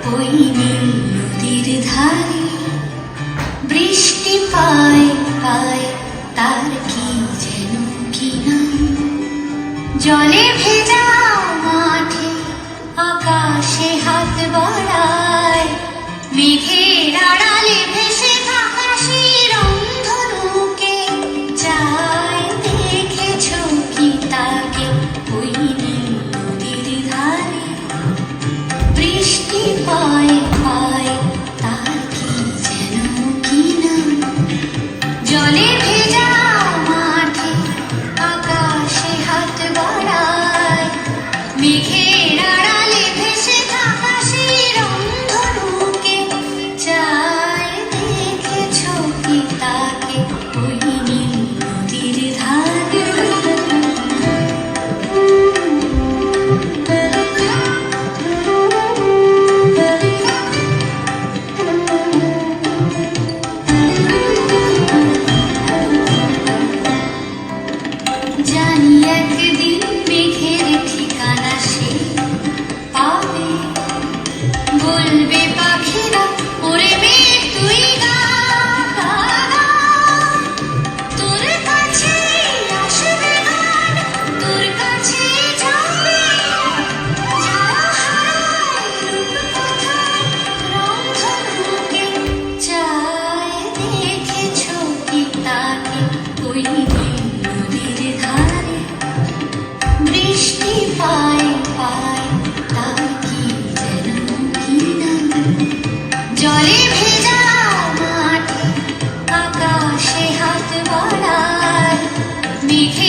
ওই নীল নদীর ধারে বৃষ্টি পায় পায় তার কি যেন কি নাম। জলে ভেজা মাঠে আকাশে হাত বাড়ায়, মেঘের আড়ালে ভেসে থাকা সেই রংধনুকে চায়। দেখেছ কি তাকে ওই নীল নদীর ধারে বৃষ্টি পায় পায় তার কি যেন কি নাম। জলে ভেজা মাঠে আকাশে হাত বাড়ায়, মেঘের আড়ালে ভেসে থাকা সেই রংধনুকে চায়। দেখেছ কি তাকে ওই নীল নদীর ধারে। জানি একদিন মেঘের ঠিকানা সে পাবে, বলবে পাখিরা ওরে মেঘ তুই গা গা গা। তোর কাছে আসবে গান, তোর কাছে যাবে, যারা হারায় রূপকথার রংধনুকে চায়। দেখেছ কি তাকে ওই নীল নদীর ধারে বৃষ্টি পায় পায় তার কি যেন কি নাম। জলে ভেজা মাঠে আকাশে হাত বাড়ায়, মেঘে